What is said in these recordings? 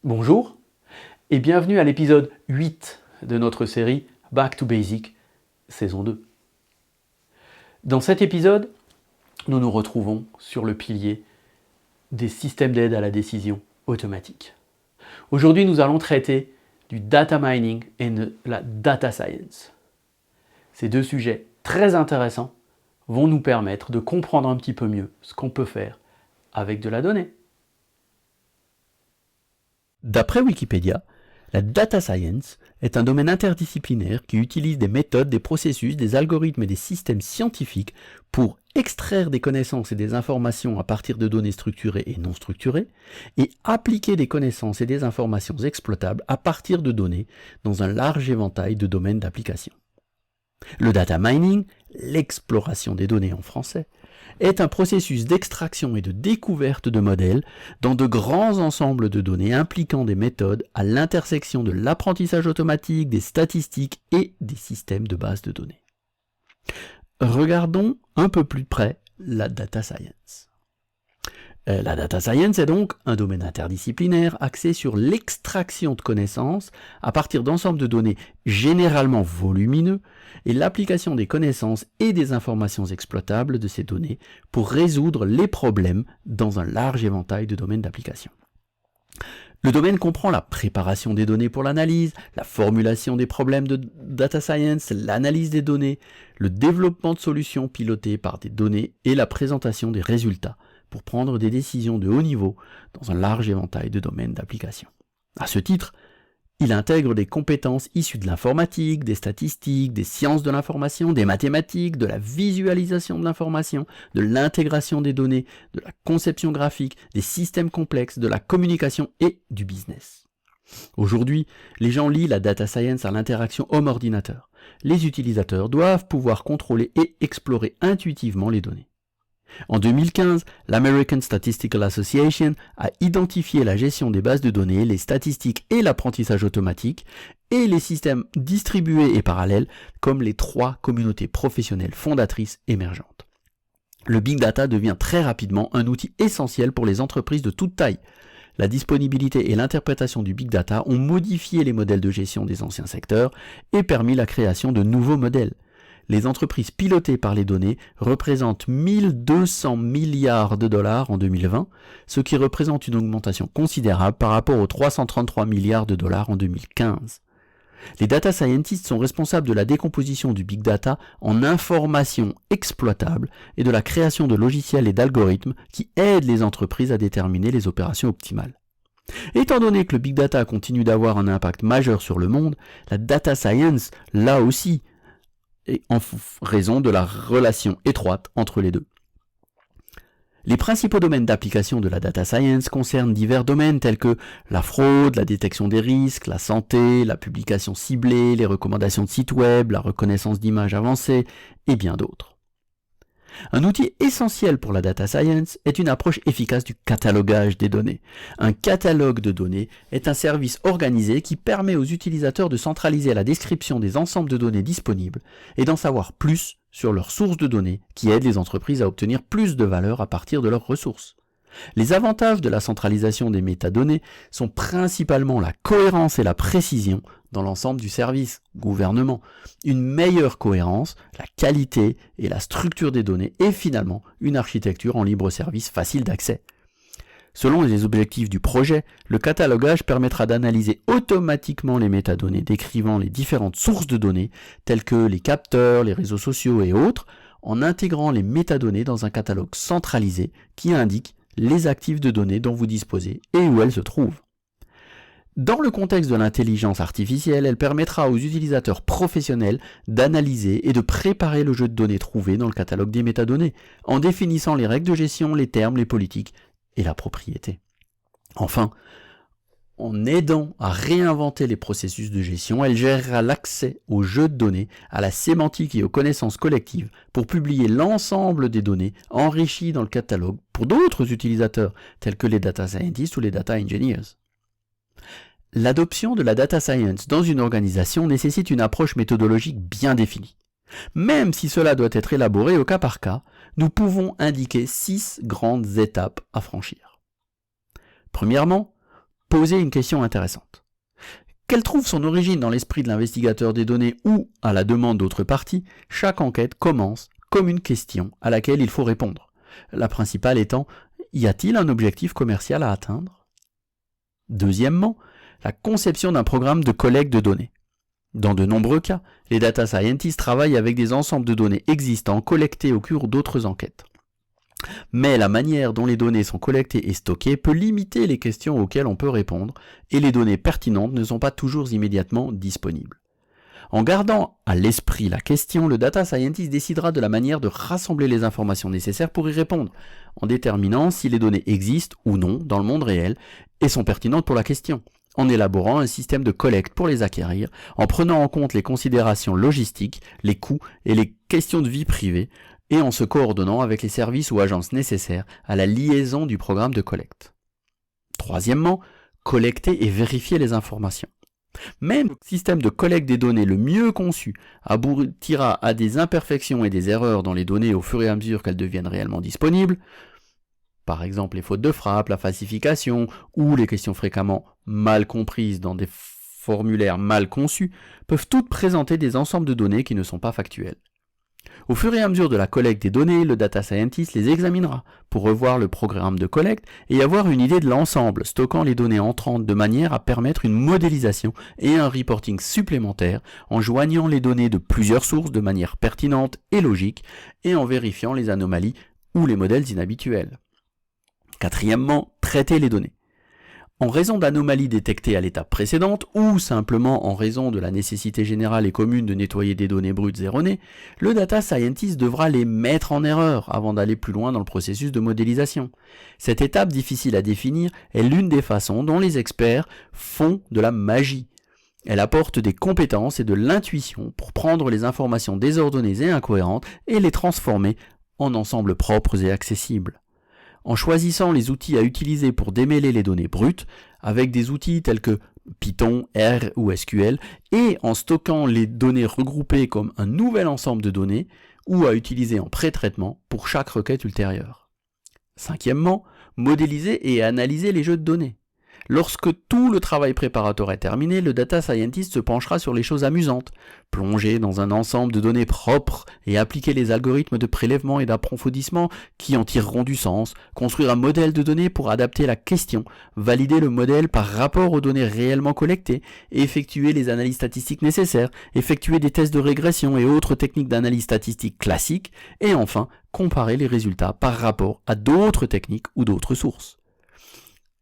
Bonjour et bienvenue à l'épisode 8 de notre série Back to Basic, saison 2. Dans cet épisode, nous nous retrouvons sur le pilier des systèmes d'aide à la décision automatique. Aujourd'hui, nous allons traiter du data mining et de la data science. Ces deux sujets très intéressants vont nous permettre de comprendre un petit peu mieux ce qu'on peut faire avec de la donnée. D'après Wikipédia, la data science est un domaine interdisciplinaire qui utilise des méthodes, des processus, des algorithmes et des systèmes scientifiques pour extraire des connaissances et des informations à partir de données structurées et non structurées et appliquer des connaissances et des informations exploitables à partir de données dans un large éventail de domaines d'application. Le data mining, l'exploration des données en français, est un processus d'extraction et de découverte de modèles dans de grands ensembles de données impliquant des méthodes à l'intersection de l'apprentissage automatique, des statistiques et des systèmes de base de données. Regardons un peu plus près la data science. La data science est donc un domaine interdisciplinaire axé sur l'extraction de connaissances à partir d'ensembles de données généralement volumineux et l'application des connaissances et des informations exploitables de ces données pour résoudre les problèmes dans un large éventail de domaines d'application. Le domaine comprend la préparation des données pour l'analyse, la formulation des problèmes de data science, l'analyse des données, le développement de solutions pilotées par des données et la présentation des résultats pour prendre des décisions de haut niveau dans un large éventail de domaines d'application. À ce titre, il intègre des compétences issues de l'informatique, des statistiques, des sciences de l'information, des mathématiques, de la visualisation de l'information, de l'intégration des données, de la conception graphique, des systèmes complexes, de la communication et du business. Aujourd'hui, les gens lient la data science à l'interaction homme-ordinateur. Les utilisateurs doivent pouvoir contrôler et explorer intuitivement les données. En 2015, l'American Statistical Association a identifié la gestion des bases de données, les statistiques et l'apprentissage automatique, et les systèmes distribués et parallèles comme les 3 communautés professionnelles fondatrices émergentes. Le big data devient très rapidement un outil essentiel pour les entreprises de toute taille. La disponibilité et l'interprétation du big data ont modifié les modèles de gestion des anciens secteurs et permis la création de nouveaux modèles. Les entreprises pilotées par les données représentent 1200 milliards de dollars en 2020, ce qui représente une augmentation considérable par rapport aux 333 milliards de dollars en 2015. Les data scientists sont responsables de la décomposition du big data en informations exploitables et de la création de logiciels et d'algorithmes qui aident les entreprises à déterminer les opérations optimales. Étant donné que le big data continue d'avoir un impact majeur sur le monde, la data science, là aussi, et en raison de la relation étroite entre les deux. Les principaux domaines d'application de la data science concernent divers domaines tels que la fraude, la détection des risques, la santé, la publication ciblée, les recommandations de sites web, la reconnaissance d'images avancées et bien d'autres. Un outil essentiel pour la data science est une approche efficace du catalogage des données. Un catalogue de données est un service organisé qui permet aux utilisateurs de centraliser la description des ensembles de données disponibles et d'en savoir plus sur leurs sources de données qui aident les entreprises à obtenir plus de valeur à partir de leurs ressources. Les avantages de la centralisation des métadonnées sont principalement la cohérence et la précision dans l'ensemble du service, gouvernement, une meilleure cohérence, la qualité et la structure des données et finalement une architecture en libre service facile d'accès. Selon les objectifs du projet, le catalogage permettra d'analyser automatiquement les métadonnées décrivant les différentes sources de données telles que les capteurs, les réseaux sociaux et autres en intégrant les métadonnées dans un catalogue centralisé qui indique les actifs de données dont vous disposez et où elles se trouvent. Dans le contexte de l'intelligence artificielle, elle permettra aux utilisateurs professionnels d'analyser et de préparer le jeu de données trouvé dans le catalogue des métadonnées, en définissant les règles de gestion, les termes, les politiques et la propriété. Enfin, en aidant à réinventer les processus de gestion, elle gérera l'accès aux jeux de données, à la sémantique et aux connaissances collectives pour publier l'ensemble des données enrichies dans le catalogue pour d'autres utilisateurs tels que les data scientists ou les data engineers. L'adoption de la data science dans une organisation nécessite une approche méthodologique bien définie. Même si cela doit être élaboré au cas par cas, nous pouvons indiquer 6 grandes étapes à franchir. Premièrement, poser une question intéressante. Qu'elle trouve son origine dans l'esprit de l'investigateur des données ou à la demande d'autres parties, chaque enquête commence comme une question à laquelle il faut répondre. La principale étant, y a-t-il un objectif commercial à atteindre ? Deuxièmement, la conception d'un programme de collecte de données. Dans de nombreux cas, les data scientists travaillent avec des ensembles de données existants collectées au cours d'autres enquêtes. Mais la manière dont les données sont collectées et stockées peut limiter les questions auxquelles on peut répondre, et les données pertinentes ne sont pas toujours immédiatement disponibles. En gardant à l'esprit la question, le data scientist décidera de la manière de rassembler les informations nécessaires pour y répondre, en déterminant si les données existent ou non dans le monde réel et sont pertinentes pour la question, en élaborant un système de collecte pour les acquérir, en prenant en compte les considérations logistiques, les coûts et les questions de vie privée, et en se coordonnant avec les services ou agences nécessaires à la liaison du programme de collecte. Troisièmement, collecter et vérifier les informations. Même le système de collecte des données le mieux conçu aboutira à des imperfections et des erreurs dans les données au fur et à mesure qu'elles deviennent réellement disponibles. Par exemple, les fautes de frappe, la falsification ou les questions fréquemment mal comprises dans des formulaires mal conçus peuvent toutes présenter des ensembles de données qui ne sont pas factuels. Au fur et à mesure de la collecte des données, le data scientist les examinera pour revoir le programme de collecte et avoir une idée de l'ensemble, stockant les données entrantes de manière à permettre une modélisation et un reporting supplémentaire en joignant les données de plusieurs sources de manière pertinente et logique et en vérifiant les anomalies ou les modèles inhabituels. Quatrièmement, traiter les données. En raison d'anomalies détectées à l'étape précédente ou simplement en raison de la nécessité générale et commune de nettoyer des données brutes erronées, le data scientist devra les mettre en erreur avant d'aller plus loin dans le processus de modélisation. Cette étape difficile à définir est l'une des façons dont les experts font de la magie. Elle apporte des compétences et de l'intuition pour prendre les informations désordonnées et incohérentes et les transformer en ensembles propres et accessibles. En choisissant les outils à utiliser pour démêler les données brutes, avec des outils tels que Python, R ou SQL, et en stockant les données regroupées comme un nouvel ensemble de données, ou à utiliser en pré-traitement pour chaque requête ultérieure. Cinquièmement, modéliser et analyser les jeux de données. Lorsque tout le travail préparatoire est terminé, le data scientist se penchera sur les choses amusantes, plonger dans un ensemble de données propres et appliquer les algorithmes de prélèvement et d'approfondissement qui en tireront du sens, construire un modèle de données pour adapter la question, valider le modèle par rapport aux données réellement collectées, effectuer les analyses statistiques nécessaires, effectuer des tests de régression et autres techniques d'analyse statistique classiques, et enfin comparer les résultats par rapport à d'autres techniques ou d'autres sources.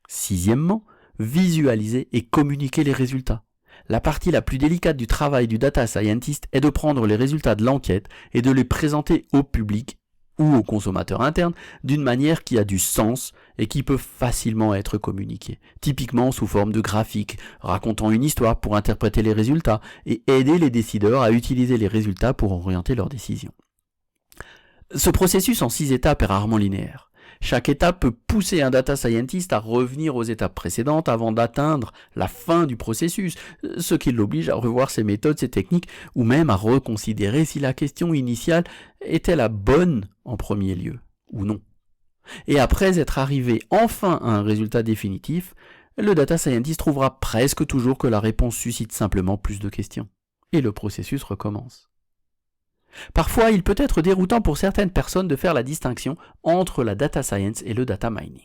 Sixièmement, visualiser et communiquer les résultats. La partie la plus délicate du travail du data scientist est de prendre les résultats de l'enquête et de les présenter au public ou aux consommateurs internes d'une manière qui a du sens et qui peut facilement être communiquée, typiquement sous forme de graphiques, racontant une histoire pour interpréter les résultats et aider les décideurs à utiliser les résultats pour orienter leurs décisions. Ce processus en 6 étapes est rarement linéaire. Chaque étape peut pousser un data scientist à revenir aux étapes précédentes avant d'atteindre la fin du processus, ce qui l'oblige à revoir ses méthodes, ses techniques, ou même à reconsidérer si la question initiale était la bonne en premier lieu, ou non. Et après être arrivé enfin à un résultat définitif, le data scientist trouvera presque toujours que la réponse suscite simplement plus de questions. Et le processus recommence. Parfois, il peut être déroutant pour certaines personnes de faire la distinction entre la data science et le data mining.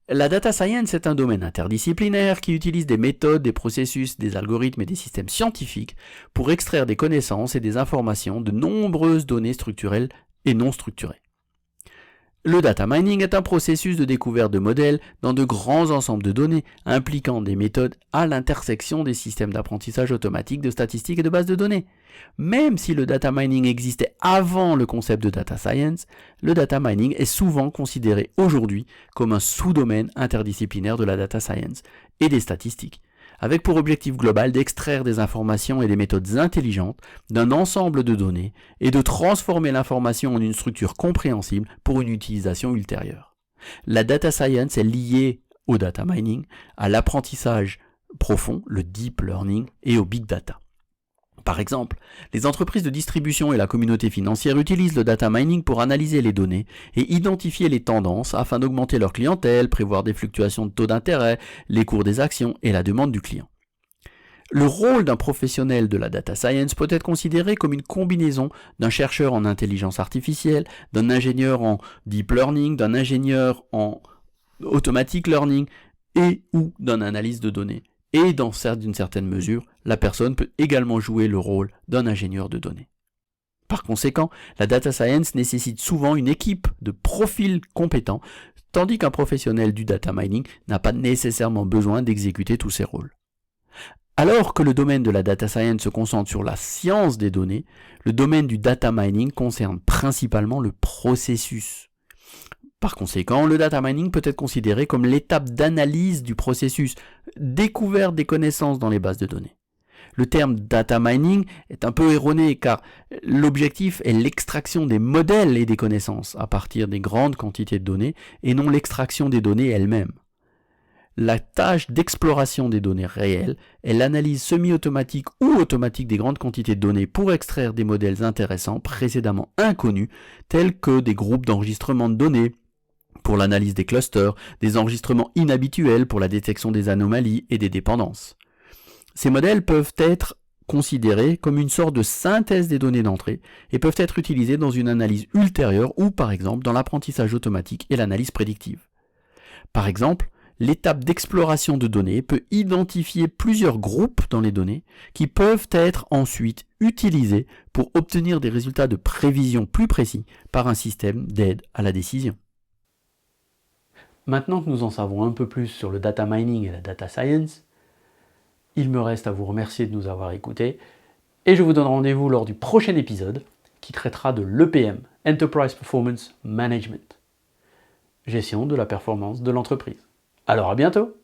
La data science est un domaine interdisciplinaire qui utilise des méthodes, des processus, des algorithmes et des systèmes scientifiques pour extraire des connaissances et des informations de nombreuses données structurelles et non structurées. Le data mining est un processus de découverte de modèles dans de grands ensembles de données impliquant des méthodes à l'intersection des systèmes d'apprentissage automatique, de statistiques et de bases de données. Même si le data mining existait avant le concept de data science, le data mining est souvent considéré aujourd'hui comme un sous-domaine interdisciplinaire de la data science et des statistiques, avec pour objectif global d'extraire des informations et des méthodes intelligentes d'un ensemble de données et de transformer l'information en une structure compréhensible pour une utilisation ultérieure. La data science est liée au data mining, à l'apprentissage profond, le deep learning et au big data. Par exemple, les entreprises de distribution et la communauté financière utilisent le data mining pour analyser les données et identifier les tendances afin d'augmenter leur clientèle, prévoir des fluctuations de taux d'intérêt, les cours des actions et la demande du client. Le rôle d'un professionnel de la data science peut être considéré comme une combinaison d'un chercheur en intelligence artificielle, d'un ingénieur en deep learning, d'un ingénieur en automatic learning et ou d'un analyste de données. Et d'une certaine mesure, la personne peut également jouer le rôle d'un ingénieur de données. Par conséquent, la data science nécessite souvent une équipe de profils compétents, tandis qu'un professionnel du data mining n'a pas nécessairement besoin d'exécuter tous ces rôles. Alors que le domaine de la data science se concentre sur la science des données, le domaine du data mining concerne principalement le processus. Par conséquent, le data mining peut être considéré comme l'étape d'analyse du processus, découverte des connaissances dans les bases de données. Le terme data mining est un peu erroné car l'objectif est l'extraction des modèles et des connaissances à partir des grandes quantités de données et non l'extraction des données elles-mêmes. La tâche d'exploration des données réelles est l'analyse semi-automatique ou automatique des grandes quantités de données pour extraire des modèles intéressants précédemment inconnus, tels que des groupes d'enregistrement de données pour l'analyse des clusters, des enregistrements inhabituels pour la détection des anomalies et des dépendances. Ces modèles peuvent être considérés comme une sorte de synthèse des données d'entrée et peuvent être utilisés dans une analyse ultérieure ou par exemple dans l'apprentissage automatique et l'analyse prédictive. Par exemple, l'étape d'exploration de données peut identifier plusieurs groupes dans les données qui peuvent être ensuite utilisés pour obtenir des résultats de prévision plus précis par un système d'aide à la décision. Maintenant que nous en savons un peu plus sur le data mining et la data science, il me reste à vous remercier de nous avoir écoutés et je vous donne rendez-vous lors du prochain épisode qui traitera de l'EPM, Enterprise Performance Management, gestion de la performance de l'entreprise. Alors à bientôt!